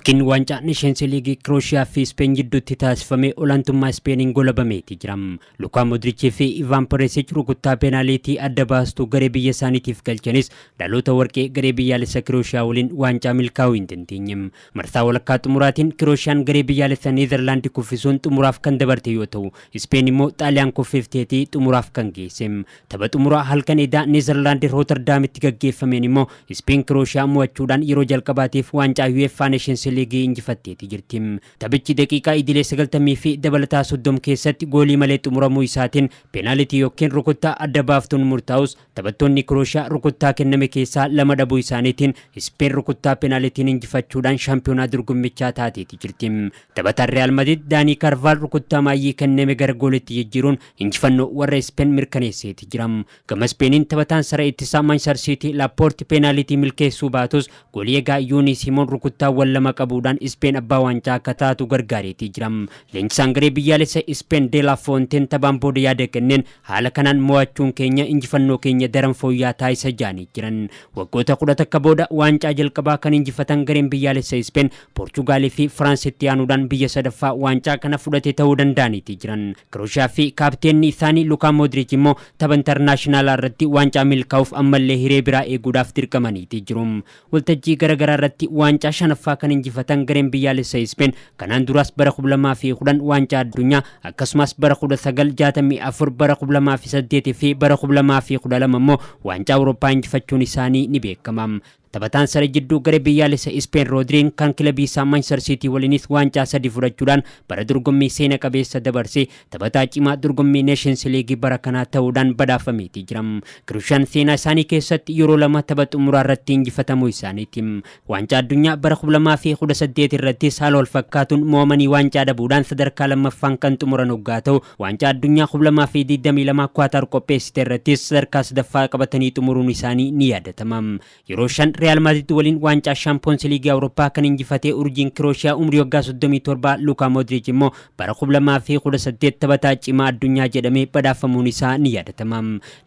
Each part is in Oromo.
Taphiin waancaa Nations League Croatia fi Spain gidduutti taasifame olaantummaa Spainiin golabameeti jiram. Luka Modric fi Ivan Perisic rukuttaa peenaalitii adda baastuu garee biyya isaaniitiif galchanis dhaloota warqee garee biyyaalessa Croatia waliin waancaa milkaa'uu hin dandeenye. Marsaa walakkaa xumuraatiin Croatiaan garee biyyaalessa Neezerlaandii kuffisuun xumuraaf kan dabarte yoo ta'u, Spain immoo Xaaliyaan kuffifteetii xumuraaf kan geesse. Tapha xumuraa halkan edaa Neezerlaandii Rooterdaamitti gaggeeffameen immoo Spain Croatia mo'achuudhaan yeroo jalqabaatiif waancaa UEFA Nations League injifatteeti jirti. Taphichi daqiiqaa idilee 90 fi dabalataa 30 keessatti goolii malee xumuramuu isaatiin peenaalitii yookiin rukuttaa adda baaftuun murtaa'us taphattoonni Croatia rukuttaa kenname keessaa lama dhabuu isaaniitiin Spain rukuttaa peenaalitiin injifachuudhaan shaampiyoonaa dorgommichaa taateeti jirti. Taphataan Real Madrid Dani Carvajal rukuttaa maayyii kenname gara goolitti jijjiiruun injifannoo warra Spain mirkaneesseeti jira. Gama Spainiin taphataan sara ittisaa Manchester City Laporte peenaalitii milkeessuu baatus goolii egaa Yuni Simon rukuttaa lama qabuudhaan Spain abbaa waancaa akka taatu gargaareetii jira. Leenjisaan garee biyyaalessa Spain De La Fuente taphaan booda yaada kenneen haala kanaan mo'achuun keenya injifannoo keenya daran fooyya'aa taasisa jaanii jiran. Waggoota 10 booda waancaa jalqabaa kan injifatan gareen biyyaalessa Spain Portugalii fi Firaansitti aanuudhaan biyya sadaffaa waancaa kana fudhate ta'uu danda'aniiti jiran. Croatia fi kaapteenni isaanii Luka Modric immoo tapha intarnaashinaala irratti waancaa milkaa'uuf ammallee hiree biraa eeguudhaaf dirqamaniiti jiru. Waltajjii garaagaraa irratti waancaa shanaffaa kan injifatan gareen biyyaalessa Spain kanaan duras bara 2010 waancaa addunyaa akkasumas bara 1964 bara 2008 fi bara 2012 immoo waancaa Awurooppaa injifachuun isaanii ni beekama. Taphataan sare jidduu garee biyyaalessa Spain Rodriin kan kilabii isaa Manchester City waliinis waancaa 3 fudhachuudhaan bara dorgommii seena qabeessa dabarsee taphataa cimaa dorgommii Nations League bara kanaa ta'uudhaan badhaafameeti jira. Croatiaan seenaa isaanii keessatti yeroo lama tapha xumuraa irratti injifatamuu isaaniiti. Waancaa addunyaa bara 2018 irratti haala wal fakkaatuun mo'amanii waancaa dhabuudhaan sadarkaa lammaffaan kan xumuran hoggaa ta'u, waancaa addunyaa 2022 Qatar qopheessite irrattis sadarkaa sadaffaa qabatanii xumuruun isaanii ni yaadatama. Yeroo shan Real Madrid waliin waancaa Champions League Awurooppaa kan injifatee urjiin Croatia umrii waggaa 37 Luka Modric immoo bara 2018 taphataa cimaa addunyaa jedhamee badhaafamuun isaa ni yaadatama.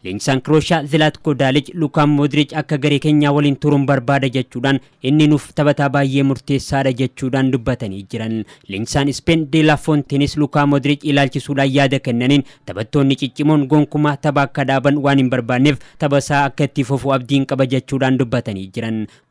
Leenjisaan Croatia Zlatko Dalic Luka Modric akka garee keenyaa waliin turuun barbaada jechuudhaan inni nuuf taphataa baay'ee murteessaadha jechuudhaan dubbatanii jiran. Leenjisaan Spain De La Fuentenis Luka Modric ilaalchisuudhaan yaada kennaniin taphattoonni ciccimoon gonkumaa tapha akka dhaaban waan hin barbaanneef tapha isaa akka itti fufu abdiin qaba jechuudhaan dubbatanii jiran.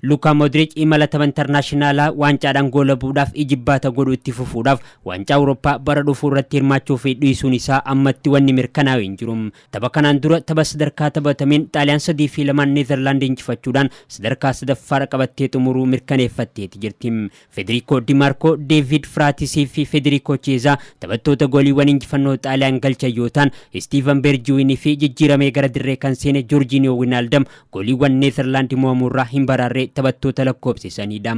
Luka Modric imala tapha intarnaashinaala waancaaadhaan goolabuudhaaf ijibbaata godhu itti fufuudhaaf waancaa Awurooppaa bara dhufu irratti hirmaachuuf dhiisuun isaa ammatti wanni mirkanaa'e hin jiru. Tapha kanaan dura tapha sadarkaa taphatameen Xaaliyaan 3-2 Neezerlaandii injifachuudhaan sadarkaa sadaffaa qabattee xumuruu mirkaneeffatteeti jirti. Federico Di Marco, David Fratisii fi Federico Chiesa taphattoota gooliiwwan injifannoo Xaaliyaan galchan yoo ta'an, Steven Bergwijn fi jijjiiramee gara dirree kan seene Jorginho Wijnaldum gooliiwwan Neezerlaandii mo'amurraa hin baraarree taphattoota lakkoofsisanidha.